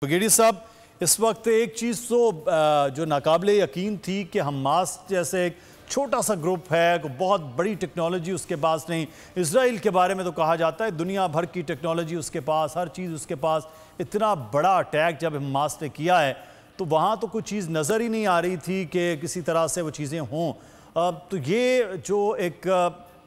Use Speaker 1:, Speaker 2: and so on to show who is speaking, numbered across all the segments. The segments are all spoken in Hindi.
Speaker 1: ब्रिगेडियर साहब, इस वक्त एक चीज़ तो जो नाकाबिले यकीन थी कि हमास जैसे एक छोटा सा ग्रुप है, बहुत बड़ी टेक्नोलॉजी उसके पास नहीं। इजराइल के बारे में तो कहा जाता है दुनिया भर की टेक्नोलॉजी उसके पास, हर चीज़ उसके पास। इतना बड़ा अटैक जब हमास ने किया है तो वहाँ तो कुछ चीज़ नज़र ही नहीं आ रही थी कि किसी तरह से वो चीज़ें हों। तो ये जो एक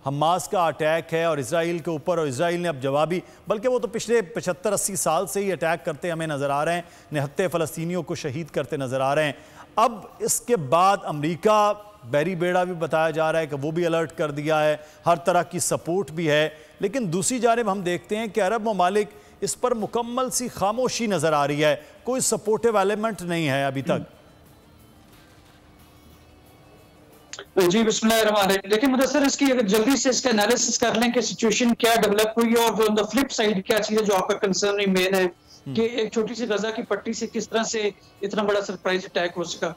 Speaker 1: हमास का अटैक है और इजराइल के ऊपर, और इजराइल ने अब जवाबी, बल्कि वो तो पिछले 75-80 साल से ही अटैक करते हमें नज़र आ रहे हैं, निहत्ते फ़लस्तीनियों को शहीद करते नज़र आ रहे हैं। अब इसके बाद अमेरिका बैरी बेड़ा भी बताया जा रहा है कि वो भी अलर्ट कर दिया है, हर तरह की सपोर्ट भी है। लेकिन दूसरी जानिब हम देखते हैं कि अरब ममालिक इस पर मुकम्मल सी खामोशी नज़र आ रही है, कोई सपोर्टिव एलिमेंट नहीं है अभी तक।
Speaker 2: जी बिस्मिल्लाहिर्रहमानिर्रहीम। देखिए मुदस्सिर, इसकी अगर जल्दी से इसका एनालिसिस कर लें कि सिचुएशन क्या डेवलप हुई है और ऑन द फ्लिप साइड क्या चीज़ है जो आपका कंसर्न मेन है कि एक छोटी सी गजा की पट्टी से किस तरह से इतना बड़ा सरप्राइज अटैक हो सका।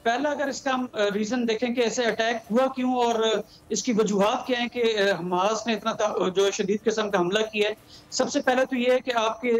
Speaker 2: पहला अगर इसका हम रीजन देखें कि ऐसे अटैक हुआ क्यों और इसकी वजूहात क्या है कि हमास ने इतना जो शदीद किस्म का हमला किया है। सबसे पहले तो ये है कि आपके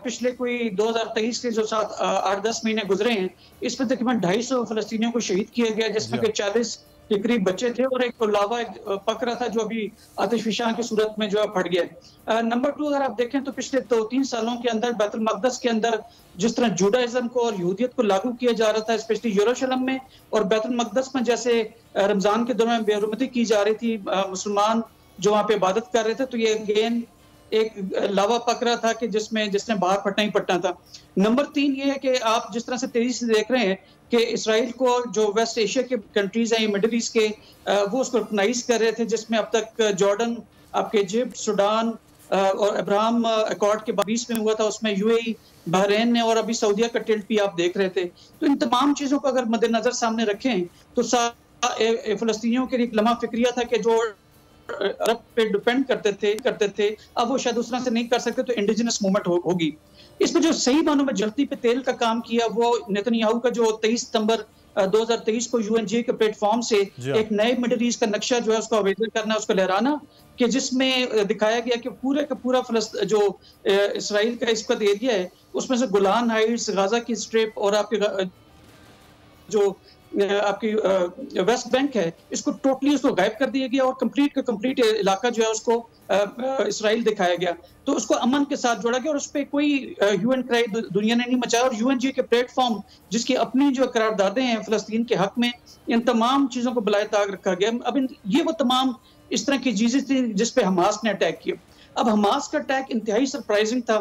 Speaker 2: पिछले कोई 2023 के जो 8-10 महीने गुजरे हैं, इसमें तकरीबन 250 फलस्तीनियों को शहीद किया गया, जिसमें कि 40 के करीब बच्चे थे और एक लावा एक पक रहा था जो अभी आतिशफशां की सूरत में जो है फट गया। नंबर 2, अगर आप देखें तो पिछले 2-3 सालों के अंदर बैतुल मक़दस के अंदर जिस तरह जुडाइज्म को और यहूदियत को लागू किया जा रहा था, स्पेशली यरूशलेम में और बैतुल मक़दस में, जैसे रमजान के दौरान बेरुमती की जा रही थी, मुसलमान जो वहाँ पे इबादत कर रहे थे, तो ये अगेन एक लावा पक रहा था कि जिसने बाहर फटना ही फटना था। नंबर 3 ये है कि आप जिस तरह से तेजी से देख रहे हैं कि इसराइल को जो वेस्ट एशिया के कंट्रीज हैं, मिडिल ईस्ट के, वो उसको रिकॉग्नाइज कर रहे थे, जिसमें अब तक जॉर्डन, आपके इजिप्ट, सूडान और अब्राहम अकॉर्ड के 20 में हुआ था, उसमें यूएई, बहरीन ने, और अभी सऊदीया का टिल्ट भी आप देख रहे थे। तो इन तमाम चीजों को अगर मद्देनजर सामने रखें तो फलस्तीनियों के लिए एक लम्हा फिक्रिया था कि जो अरब पे डिपेंड करते थे, अब वो शायद उस तरह से नहीं कर सकते, तो इंडिजिनस मूवमेंट होगी। इसमें जो सही मानों में जलती पे तेल का काम किया वो नेतन्याहू का जो 23 सितंबर 2023 को यूएनजी के प्लेटफॉर्म से एक नए मिडिल ईस्ट का नक्शा जो है उसको अवेजन करना, उसको लहराना, कि जिसमें दिखाया गया कि पूरे का पूरा जो इसराइल का इस वक्त एरिया है उसमें से गोलान हाइट्स, गाजा की स्ट्रिप और आपके जो आपकी वेस्ट बैंक है, इसको टोटली उसको गायब कर दिया गया और कंप्लीट का कंप्लीट इलाका जो है उसको इसराइल दिखाया गया। तो उसको अमन के साथ जोड़ा गया और उस पर कोई ह्यूमन क्राई दुनिया ने नहीं मचाया। और यूएनजी के प्लेटफॉर्म जिसकी अपनी जो करारदादें हैं फलस्तीन के हक में, इन तमाम चीज़ों को बलाए ताक रखा गया। अब ये वो तमाम इस तरह की चीज़ें थी जिस पे हमास ने अटैक किया। अब हमास का अटैक इंतहाई सरप्राइजिंग था।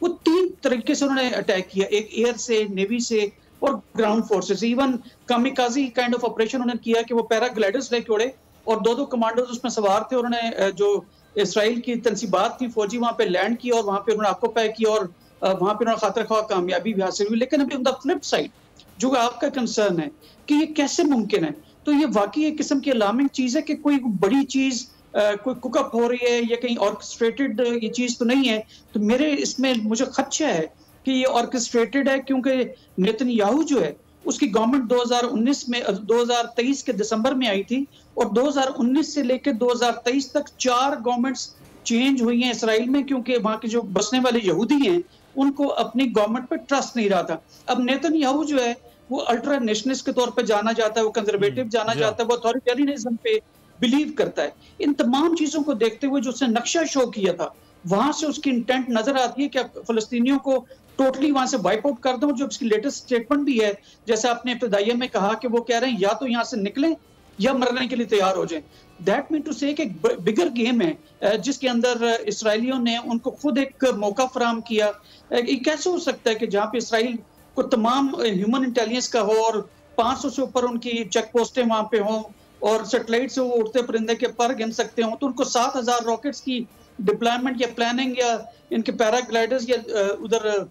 Speaker 2: वो 3 तरीके से उन्होंने अटैक किया, एक एयर से, नेवी से और ground forces. Even kamikaze kind of operation उन्होंने किया कि वो पैराग्लाइडर्स लेके उड़े और 2-2 कमांडोज उसमें सवार थे। उन्होंने जो इसराइल की तंसीबात थी फौजी, वहां पे लैंड किया और वहां पे उन्होंने ऑक्यूपाई किया और वहां पे उन्होंने खातिर ख्वाह कामयाबी भी हासिल हुई। लेकिन अभी ऑन द फ्लिप साइड जो आपका कंसर्न है कि ये कैसे मुमकिन है, तो ये वाकई एक किस्म की अलार्मिंग चीज है कि कोई बड़ी चीज कोई कुकअप हो रही है या कहीं ऑर्केस्ट्रेटेड ये चीज तो नहीं है। तो मेरे इसमें मुझे खदशा है कि ये ऑर्केस्ट्रेटेड है, क्योंकि नेतन्याहू जो है उसकी गवर्नमेंट 2023 के दिसंबर में आई थी और 2019 से लेकर 2023 तक 4 गवर्नमेंट्स चेंज हुई हैं इसराइल में, क्योंकि वहां के जो बसने वाले यहूदी हैं उनको अपनी गवर्नमेंट पर ट्रस्ट नहीं रहा था। अब नेतन्याहू जो है वो अल्ट्रा नेशनलिस्ट के तौर पर जाना जाता है, वो कंजर्वेटिव जाना जाता है, वो अथॉरिटेरियनिज्म पे बिलीव करता है। इन तमाम चीजों को देखते हुए जो उसने नक्शा शो किया था, वहां से उसकी इंटेंट नजर आती है कि फलस्तीनियों को टोटली वहां से वाइप आउट कर दो। जो उसकी लेटेस्ट स्टेटमेंट भी है, जैसे आपने इब्तिदाइया में कहा कि वो कह रहे हैं या तो यहाँ से निकलें या मरने के लिए तैयार हो जाएं। दैट मीन टू से कि बिगर गेम है जिसके अंदर इसराइलियों ने उनको खुद एक मौका फराहम किया। ये कैसे हो सकता है कि जहाँ पे इसराइल को तमाम ह्यूमन इंटेलिजेंस का हो और 500 से ऊपर उनकी चेक पोस्टें वहां पे हों और सेटेलाइट से वो उड़ते परिंदे के पर गिन सकते हो, तो उनको 7000 रॉकेट्स की डिप्लॉयमेंट या प्लानिंग या इनके पैराग्लाइडर्स या उधर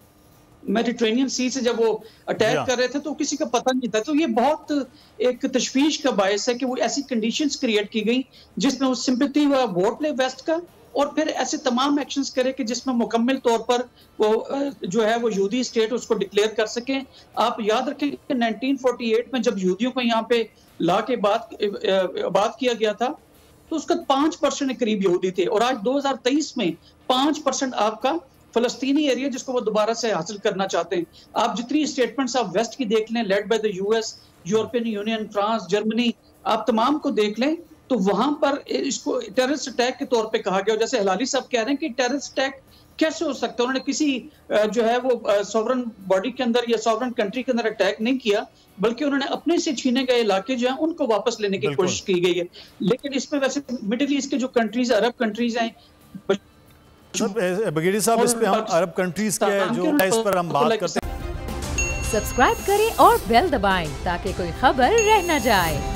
Speaker 2: मेडिटेरेनियन सी से जब वो अटैक कर रहे थे तो किसी का पता नहीं था। तो ये बहुत एक तशवीश का बायस है कि वो ऐसी कंडीशंस क्रिएट की गई जिसमें वो सिंपैथी व वोट ले वेस्ट का और फिर ऐसे तमाम एक्शंस करे कि जिसमें मुकम्मल तौर पर वो जो है वो यहूदी स्टेट उसको डिक्लेयर कर सकें। आप याद रखें कि 1948 में जब यहूदियों को यहाँ पे ला के बात किया गया था तो उसका 5% करीब यहूदी थे और आज 2023 में 5% आपका फलस्तीनी एरिया जिसको वो दोबारा से हासिल करना चाहते हैं। आप जितनी स्टेटमेंट्स आप वेस्ट की देख लें, led by the US, European union, France, Germany, आप तमाम को देख लें, तो वहां पर इसको टेररिस्ट अटैक के तौर पे कहा गया। जैसे हलाली साहब कह रहे हैं कि टेररिस्ट अटैक कैसे हो सकता है, उन्होंने किसी जो है वो सॉवरन बॉडी के अंदर या सॉवरन कंट्री के अंदर अटैक नहीं किया, बल्कि उन्होंने अपने से छीने गए इलाके जो हैं उनको वापस लेने की कोशिश की गई है। लेकिन इसमें वैसे मिडिल ईस्ट के जो कंट्रीज, अरब कंट्रीज हैं,
Speaker 1: बगेड़ी साहब, इस पे हम अरब कंट्रीज के जो है इस पर हम बात करते हैं।
Speaker 3: सब्सक्राइब करें और बेल दबाएं ताकि कोई खबर रह न जाए।